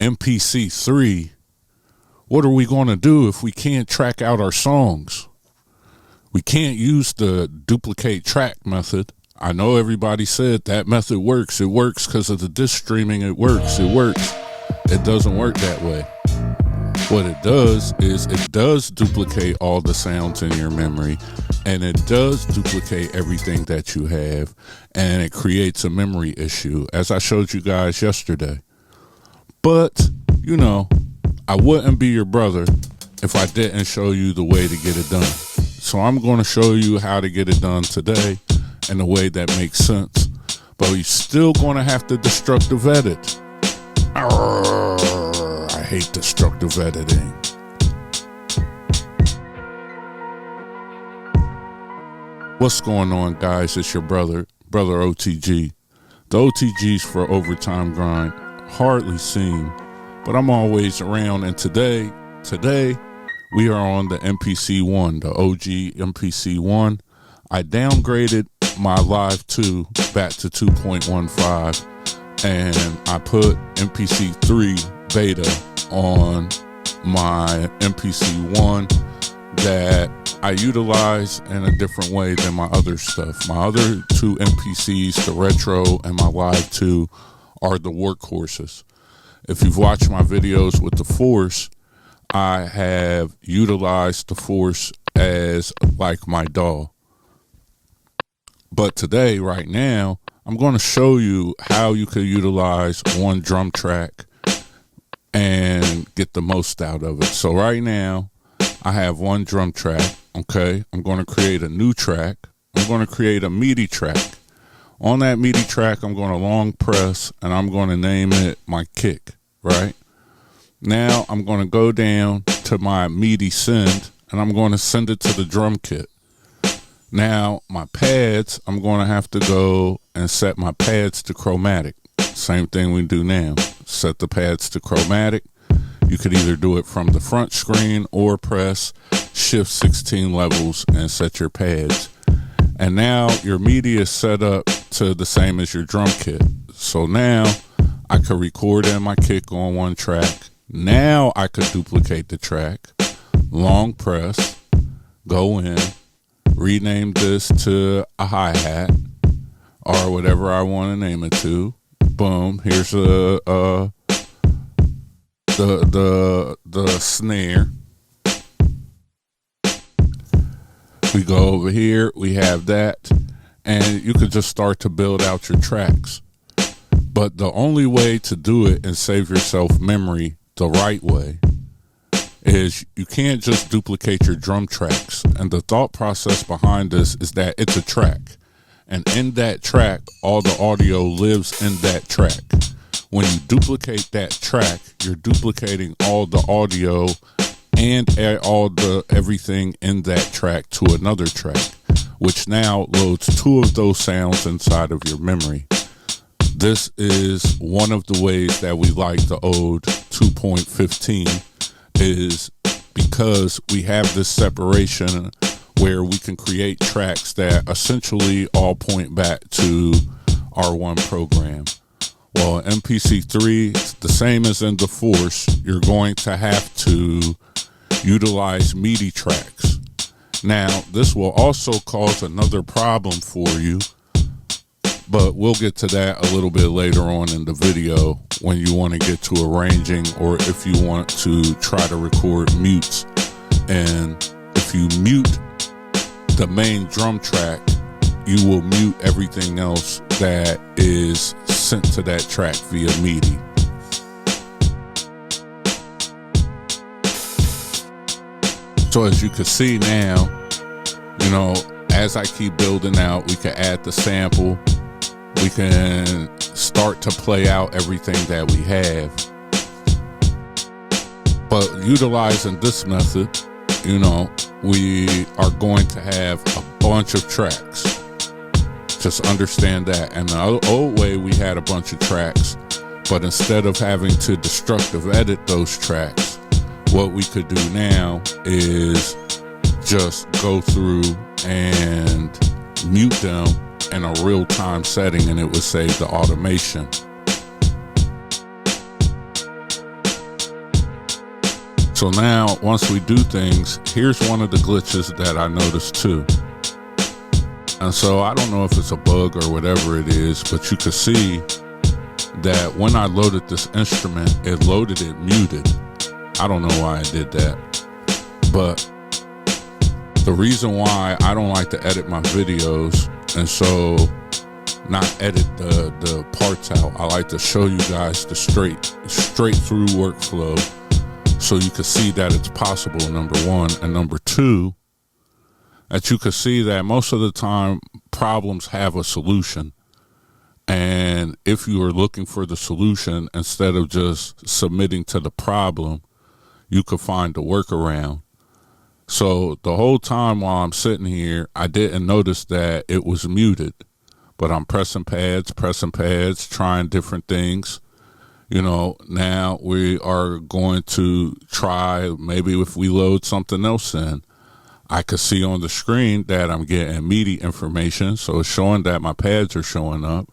MPC 3, what are we going to do if we can't track out our songs? We can't use the duplicate track method. I know everybody said that method works. It works because of the disc streaming. It works. It doesn't work that way. What it does is it does duplicate all the sounds in your memory, and it does duplicate everything that you have, and it creates a memory issue, as I showed you guys yesterday. But, you know, I wouldn't be your brother if I didn't show you the way to get it done. So I'm going to show you how to get it done today in a way that makes sense. But you're still going to have to destructive edit. I hate destructive editing. What's going on, guys? It's your brother O.T.G. The O.T.G's for Overtime Grind. Hardly seen, but I'm always around. And today we are on the MPC 1, the OG MPC 1. I downgraded my Live 2 back to 2.15, and I put MPC 3 beta on my MPC 1 that I utilize in a different way than my other stuff. My other two MPCs, the Retro and my Live 2, are the workhorses. If you've watched my videos with the Force, I have utilized the Force as like my DAW. But today, right now, I'm going to show you how you could utilize one drum track and get the most out of it. So right now, I have one drum track, okay? I'm going to create a new track. I'm going to create a MIDI track. On that MIDI track, I'm going to long press, and I'm going to name it my kick, right? Now, I'm going to go down to my MIDI send, and I'm going to send it to the drum kit. Now, my pads, I'm going to have to go and set my pads to chromatic. Same thing we do now. Set the pads to chromatic. You could either do it from the front screen or press shift 16 levels and set your pads. And now your MIDI is set up to the same as your drum kit. So now I could record in my kick on one track. Now I could duplicate the track, long press, go in, rename this to a hi-hat or whatever I want to name it to. Boom, here's the snare. We go over here, we have that, and you could just start to build out your tracks. But the only way to do it and save yourself memory the right way is you can't just duplicate your drum tracks. And the thought process behind this is that it's a track. And in that track, all the audio lives in that track. When you duplicate that track, you're duplicating all the audio and everything in that track to another track, which now loads two of those sounds inside of your memory. This is one of the ways that we like the Ode 2.15 is because we have this separation where we can create tracks that essentially all point back to our one program. Well, MPC3, the same as in the Force, you're going to have to utilize MIDI tracks. Now, this will also cause another problem for you, but we'll get to that a little bit later on in the video when you want to get to arranging or if you want to try to record mutes. And if you mute the main drum track, you will mute everything else that is sent to that track via MIDI. So as you can see now, you know, as I keep building out, we can add the sample. We can start to play out everything that we have. But utilizing this method, you know, we are going to have a bunch of tracks. Just understand that. And the old way we had a bunch of tracks, but instead of having to destructive edit those tracks, what we could do now is just go through and mute them in a real-time setting, and it would save the automation. So now, once we do things, here's one of the glitches that I noticed too. And so I don't know if it's a bug or whatever it is, but you could see that when I loaded this instrument, it loaded it muted. I don't know why I did that. But the reason why I don't like to edit my videos, and so not edit the parts out, I like to show you guys the straight through workflow so you can see that it's possible, number one. And number two, that you can see that most of the time problems have a solution. And if you are looking for the solution instead of just submitting to the problem, you could find a workaround. So the whole time while I'm sitting here, I didn't notice that it was muted, but I'm pressing pads, trying different things. You know, now we are going to try, maybe if we load something else in, I could see on the screen that I'm getting MIDI information. So it's showing that my pads are showing up.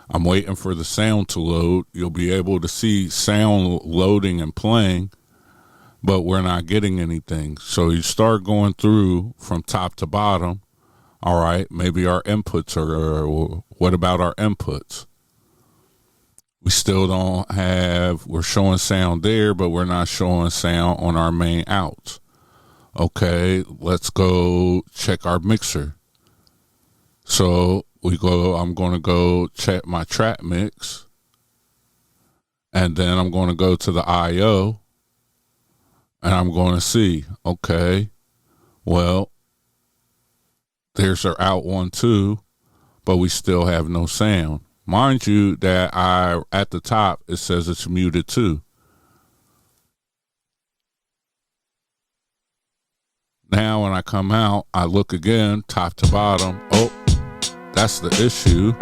I'm waiting for the sound to load. You'll be able to see sound loading and playing, but we're not getting anything. So you start going through from top to bottom. All right, maybe our inputs or what about our inputs? We still don't have, we're showing sound there, but we're not showing sound on our main outs. Okay, let's go check our mixer. So I'm going to go check my track mix, and then I'm going to go to the IO, and I'm going to see, okay, well, there's our out 1, 2, but we still have no sound. Mind you that at the top, it says it's muted too. Now when I come out, I look again, top to bottom. Oh, that's the issue.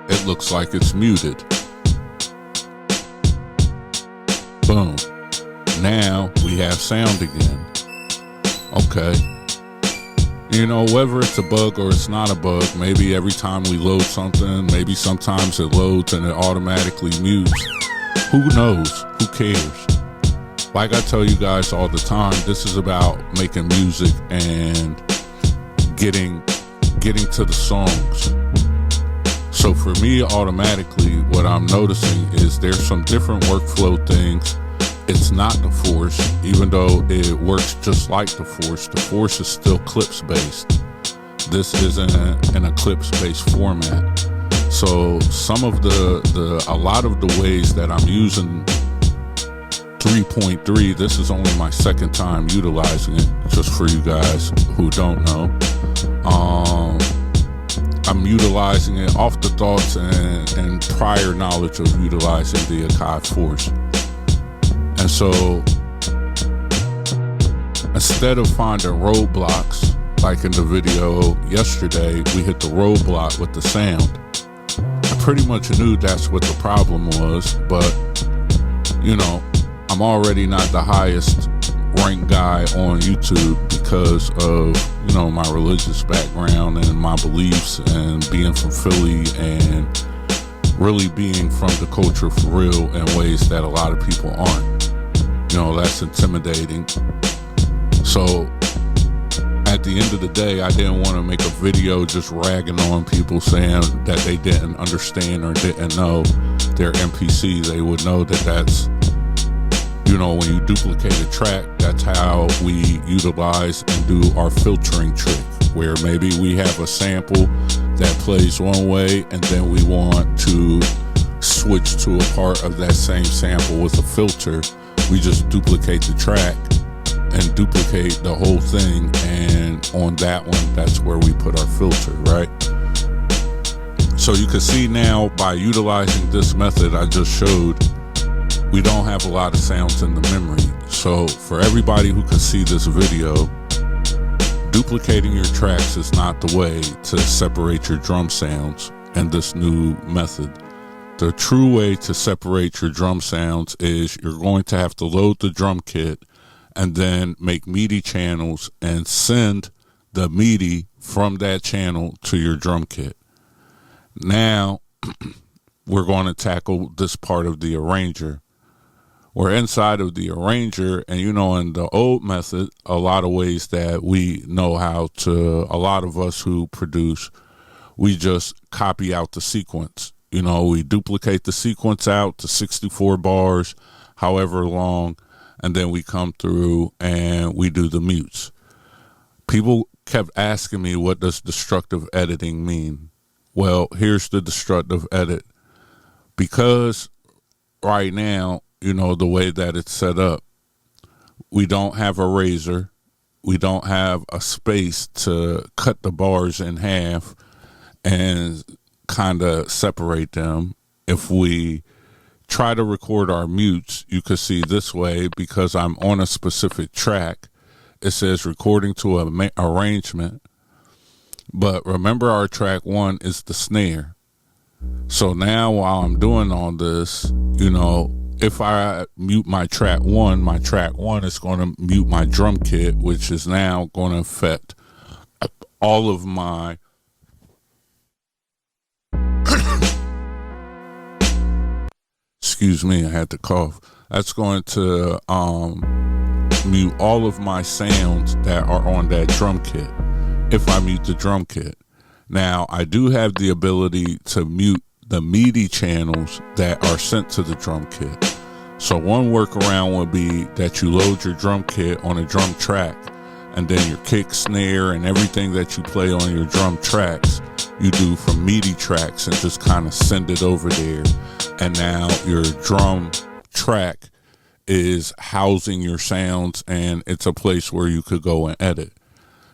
It looks like it's muted. Boom. Now we have sound again. Okay. You know, whether it's a bug or it's not a bug, maybe every time we load something, maybe sometimes it loads and it automatically mutes. Who knows? Who cares? Like I tell you guys all the time, this is about making music and getting to the songs. So for me, automatically, what I'm noticing is there's some different workflow things. It's not the force, even though it works just like the force. The force is still clips based. This isn't an Eclipse based format. So some of a lot of the ways that I'm using 3.3, this is only my second time utilizing it, just for you guys who don't know. I'm utilizing it off the thoughts and prior knowledge of utilizing the Akai Force. And so instead of finding roadblocks, like in the video yesterday, we hit the roadblock with the sound. I pretty much knew that's what the problem was, but you know, I'm already not the highest ranked guy on YouTube because of, you know, my religious background and my beliefs and being from Philly and really being from the culture for real in ways that a lot of people aren't. You know, that's intimidating. So at the end of the day, I didn't want to make a video just ragging on people saying that they didn't understand or didn't know their MPC. They would know that that's, you know, when you duplicate a track, that's how we utilize and do our filtering trick, where maybe we have a sample that plays one way and then we want to switch to a part of that same sample with a filter. We just duplicate the track and duplicate the whole thing, and on that one, that's where we put our filter, right? So you can see now by utilizing this method I just showed, we don't have a lot of sounds in the memory. So for everybody who can see this video, duplicating your tracks is not the way to separate your drum sounds in this new method. The true way to separate your drum sounds is you're going to have to load the drum kit and then make MIDI channels and send the MIDI from that channel to your drum kit. Now we're going to tackle this part of the arranger, we're inside of the arranger. And you know, in the old method, a lot of ways that we know how to, a lot of us who produce, we just copy out the sequence. You know, we duplicate the sequence out to 64 bars, however long, and then we come through and we do the mutes. People kept asking me, what does destructive editing mean? Well, here's the destructive edit. Because right now, you know, the way that it's set up, we don't have a razor. We don't have a space to cut the bars in half and kind of separate them. If we try to record our mutes, you could see this way, because I'm on a specific track, it says recording to an arrangement. But remember, our track 1 is the snare. So now while I'm doing all this, you know, if I mute my track 1 is going to mute my drum kit, which is now going to affect all of my excuse me, I had to cough. That's going to mute all of my sounds that are on that drum kit if I mute the drum kit. Now, I do have the ability to mute the MIDI channels that are sent to the drum kit. So one workaround would be that you load your drum kit on a drum track, and then your kick, snare, and everything that you play on your drum tracks, you do from MIDI tracks and just kind of send it over there. And now your drum track is housing your sounds, and it's a place where you could go and edit,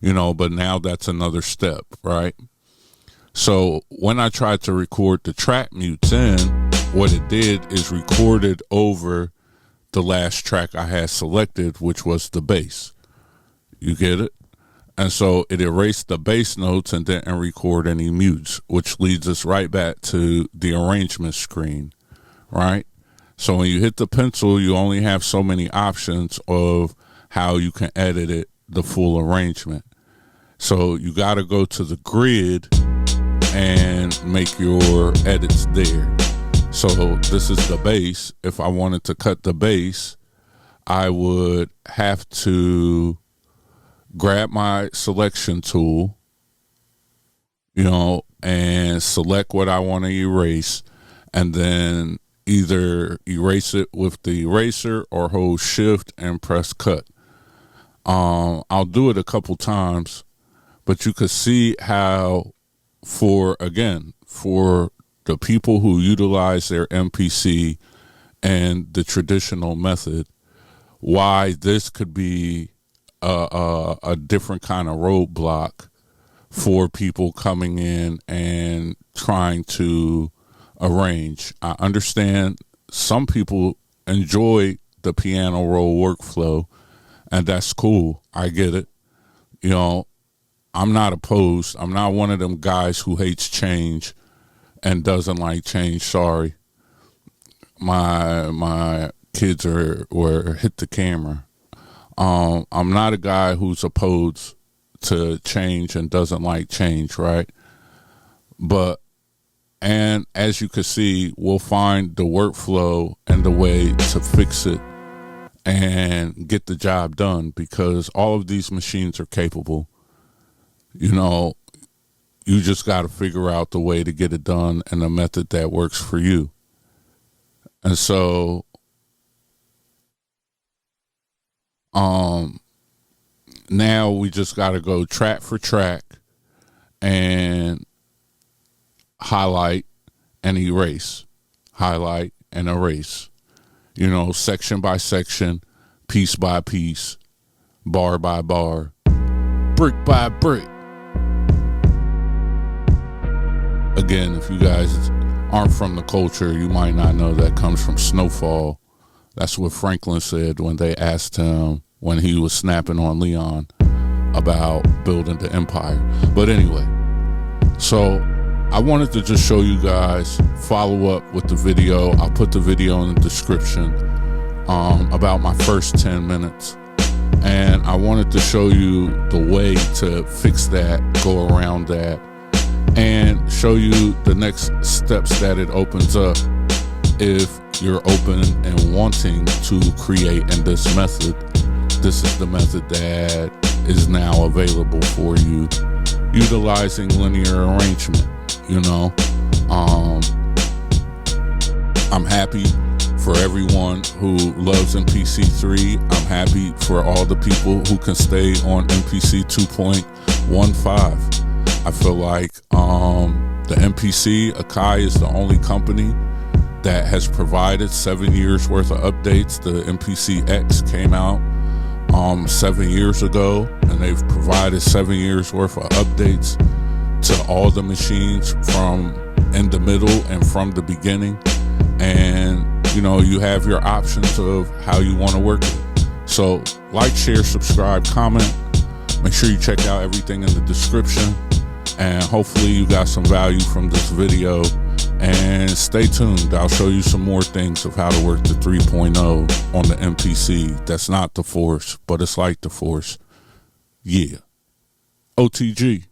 you know, but now that's another step, right? So when I tried to record the track mutes in, what it did is recorded over the last track I had selected, which was the bass. You get it? And so it erased the bass notes and didn't record any mutes, which leads us right back to the arrangement screen, right? So when you hit the pencil, you only have so many options of how you can edit it, the full arrangement. So you got to go to the grid and make your edits there. So this is the bass. If I wanted to cut the bass, I would have to grab my selection tool, you know, and select what I want to erase, and then either erase it with the eraser or hold shift and press cut. I'll do it a couple times, but you could see how for the people who utilize their MPC and the traditional method, why this could be a different kind of roadblock for people coming in and trying to arrange. I understand some people enjoy the piano roll workflow, and that's cool. I get it. You know, I'm not opposed. I'm not one of them guys who hates change and doesn't like change. Sorry. My kids were hit the camera. I'm not a guy who's opposed to change and doesn't like change, right? And as you can see, we'll find the workflow and the way to fix it and get the job done, because all of these machines are capable. You know, you just got to figure out the way to get it done and a method that works for you. And so, now we just got to go track for track and highlight and erase, highlight and erase, you know, section by section, piece by piece, bar by bar, brick by brick. Again, if you guys aren't from the culture, you might not know that comes from Snowfall. That's what Franklin said when they asked him when he was snapping on Leon about building the empire. But anyway, so I wanted to just show you guys, follow up with the video. I'll put the video in the description about my first 10 minutes. And I wanted to show you the way to fix that, go around that, and show you the next steps that it opens up if you're open and wanting to create in this method, this is the method that is now available for you, utilizing linear arrangement. I'm happy for everyone who loves MPC 3. I'm happy for all the people who can stay on MPC 2.15. I feel like the MPC, Akai, is the only company that has provided 7 years worth of updates. The MPC X came out 7 years ago, and they've provided 7 years worth of updates to all the machines from in the middle and from the beginning. And you have your options of how you want to work it. So like, share, subscribe, comment. Make sure you check out everything in the description, and hopefully you got some value from this video. And stay tuned. I'll show you some more things of how to work the 3.0 on the MPC. That's not the Force, but it's like the Force. Yeah. O.T.G.